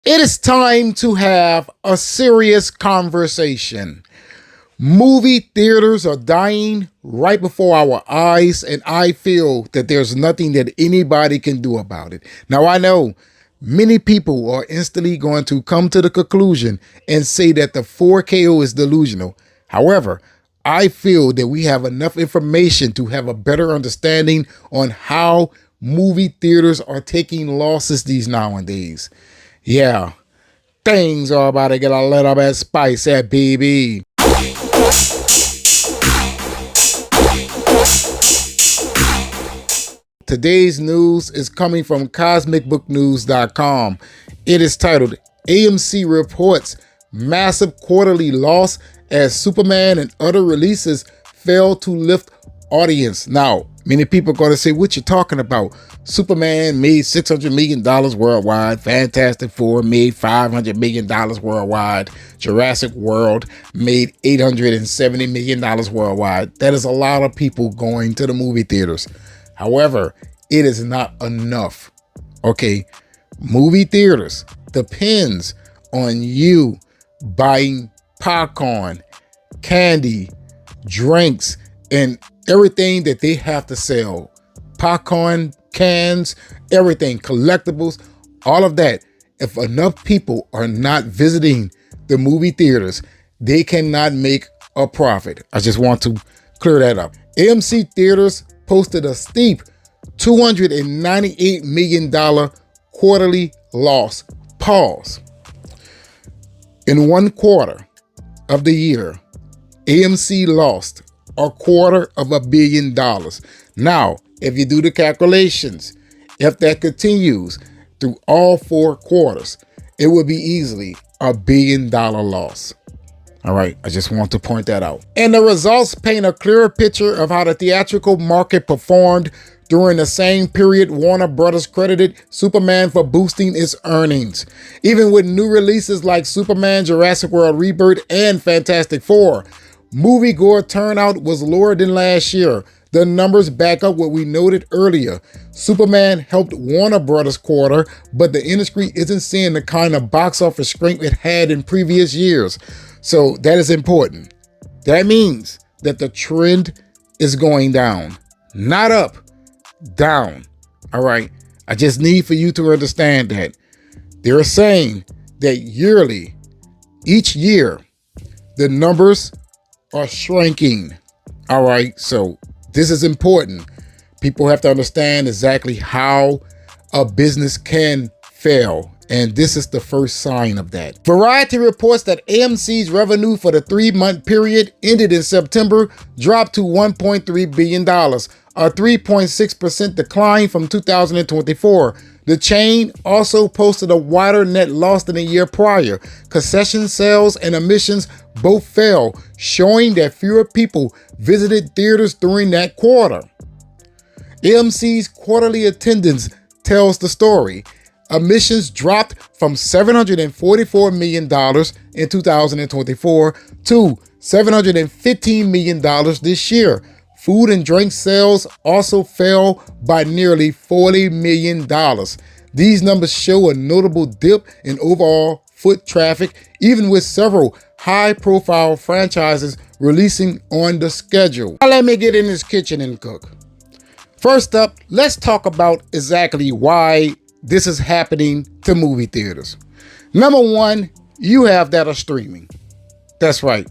It is time to have a serious conversation. Movie theaters are dying right before our eyes, and I feel that there's nothing that anybody can do about it. Now, I know many people are instantly going to come to the conclusion and say that the 4KO is delusional. However, I feel that we have enough information to have a better understanding on how movie theaters are taking losses these nowadays. Yeah, things are about to get a little bit spicy, baby. Today's news is coming from cosmicbooknews.com. It is titled, AMC reports massive quarterly loss as Superman and other releases fail to lift audience. Now, many people are going to say, what you talking about? Superman made $600 million worldwide. Fantastic Four made $500 million worldwide. Jurassic World made $870 million worldwide. That is a lot of people going to the movie theaters. However, it is not enough. Okay, movie theaters depends on you buying popcorn, candy, drinks, and everything that they have to sell. Popcorn, cans, everything, collectibles, all of that. If enough people are not visiting the movie theaters, they cannot make a profit. I just want to clear that up. AMC Theatres posted a steep $298 million quarterly loss. Pause. In 1 quarter of the year, AMC lost $250 million. Now, if you do the calculations, if that continues through all 4 quarters, it would be easily $1 billion loss. All right, I just want to point that out. And the results paint a clearer picture of how the theatrical market performed during the same period. Warner Brothers credited Superman for boosting its earnings. Even with new releases like Superman, Jurassic World Rebirth, and Fantastic Four, moviegoer turnout was lower than last year. The numbers back up what we noted earlier. Superman helped Warner Brothers quarter, but the industry isn't seeing the kind of box office strength it had in previous years. So that is important. That means that the trend is going down, not up, down. All right. I just need for you to understand that they're saying that yearly, each year, the numbers are shrinking. All right. So this is important. People have to understand exactly how a business can fail. And this is the first sign of that. Variety reports that AMC's revenue for the 3-month period ended in September dropped to $1.3 billion, a 3.6% decline from 2024. The chain also posted a wider net loss than a year prior. Concession sales and admissions both fell, showing that fewer people visited theaters during that quarter. AMC's quarterly attendance tells the story. Admissions dropped from $744 million in 2024 to $715 million this year. Food and drink sales also fell by nearly $40 million. These numbers show a notable dip in overall foot traffic, even with several high-profile franchises releasing on the schedule. Now let me get in this kitchen and cook. First up, let's talk about exactly why this is happening to movie theaters. Number one, you have that are streaming. That's right.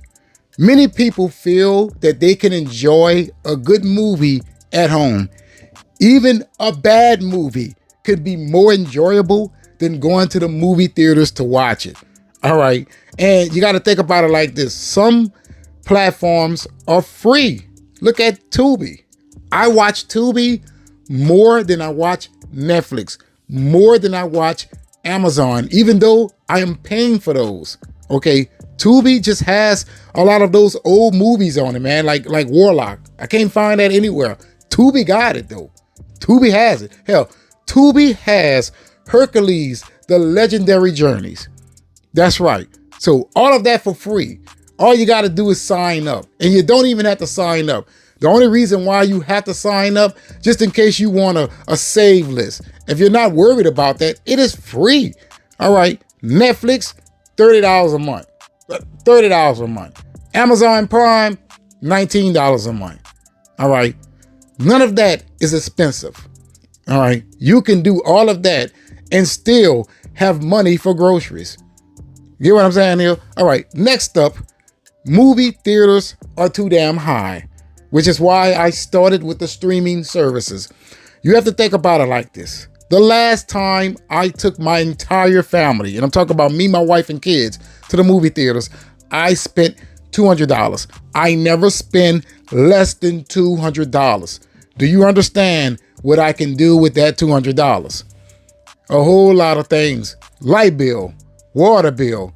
Many people feel that they can enjoy a good movie at home. Even a bad movie could be more enjoyable than going to the movie theaters to watch it. All right. And you got to think about it like this. Some platforms are free. Look at Tubi. I watch Tubi more than I watch Netflix, more than I watch Amazon, even though I am paying for those. Okay. Tubi just has a lot of those old movies on it, man, like Warlock. I can't find that anywhere. Tubi got it, though. Tubi has it. Hell, Tubi has Hercules, The Legendary Journeys. That's right. So all of that for free. All you got to do is sign up. And you don't even have to sign up. The only reason why you have to sign up, just in case you want a save list. If you're not worried about that, it is free. All right. Netflix, $30 a month. $30 a month. Amazon Prime, $19 a month. All right. None of that is expensive. All right. You can do all of that and still have money for groceries. You get what I'm saying here? All right. Next up, movie theaters are too damn high, which is why I started with the streaming services. You have to think about it like this. The last time I took my entire family, and I'm talking about me, my wife, and kids, to the movie theaters, I spent $200. I never spend less than $200. Do you understand what I can do with that $200? A whole lot of things. Light bill, water bill,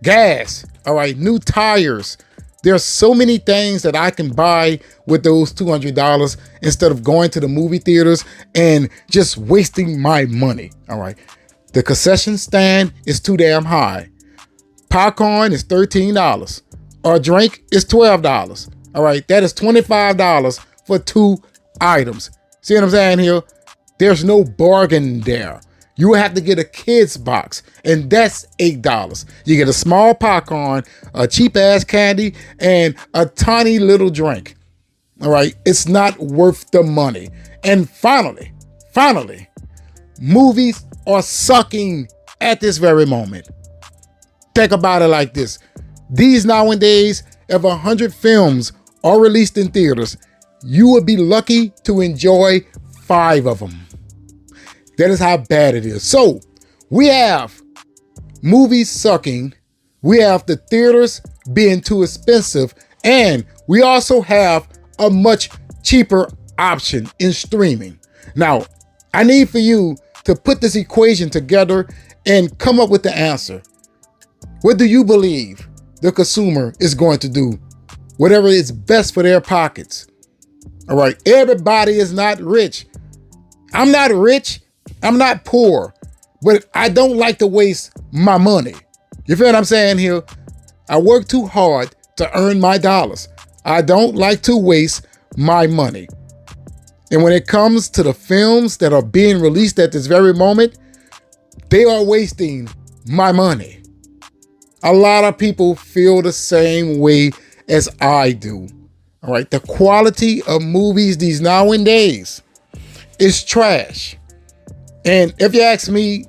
gas, all right, new tires. There's so many things that I can buy with those $200 instead of going to the movie theaters and just wasting my money, all right? The concession stand is too damn high. Popcorn is $13. A drink is $12. All right, that is $25 for 2 items. See what I'm saying here? There's no bargain there. You will have to get a kid's box, and that's $8. You get a small popcorn, a cheap ass candy, and a tiny little drink. All right, it's not worth the money. And finally, movies are sucking at this very moment. Think about it like this. These nowadays, if 100 films are released in theaters, you would be lucky to enjoy 5 of them. That is how bad it is. So we have movies sucking, we have the theaters being too expensive, and we also have a much cheaper option in streaming. Now, I need for you to put this equation together and come up with the answer. What do you believe the consumer is going to do? Whatever is best for their pockets. All right, everybody is not rich. I'm not rich. I'm not poor, but I don't like to waste my money. You feel what I'm saying here? I work too hard to earn my dollars. I don't like to waste my money. And when it comes to the films that are being released at this very moment, they are wasting my money. A lot of people feel the same way as I do. All right, the quality of movies these nowadays is trash. And if you ask me,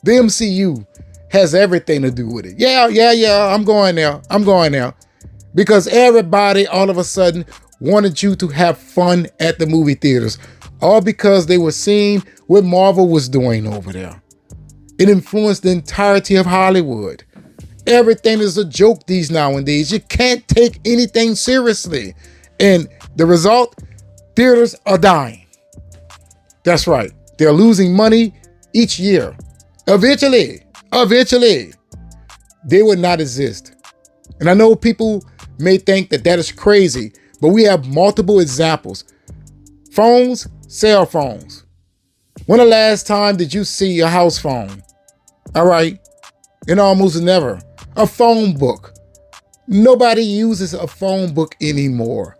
the MCU has everything to do with it. Yeah, I'm going there. Because everybody all of a sudden wanted you to have fun at the movie theaters. All because they were seeing what Marvel was doing over there. It influenced the entirety of Hollywood. Everything is a joke these nowadays. You can't take anything seriously. And the result, theaters are dying. That's right. They're losing money each year. Eventually, they would not exist. And I know people may think that that is crazy, but we have multiple examples. Phones, cell phones. When the last time did you see a house phone? All right, and almost never. A phone book. Nobody uses a phone book anymore.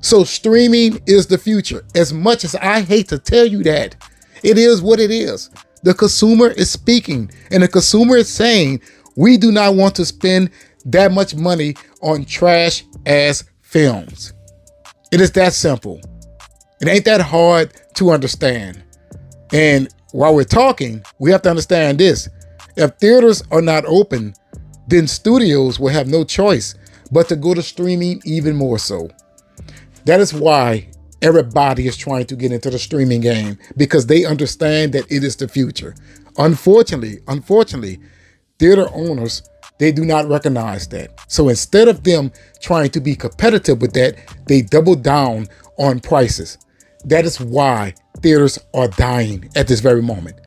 So streaming is the future. As much as I hate to tell you that, it is what it is. The consumer is speaking, and the consumer is saying, we do not want to spend that much money on trash ass films. It is that simple. It ain't that hard to understand. And while we're talking, we have to understand this. If theaters are not open, then studios will have no choice but to go to streaming even more so. That is why everybody is trying to get into the streaming game, because they understand that it is the future. Unfortunately, theater owners, they do not recognize that. So instead of them trying to be competitive with that, they double down on prices. That is why theaters are dying at this very moment.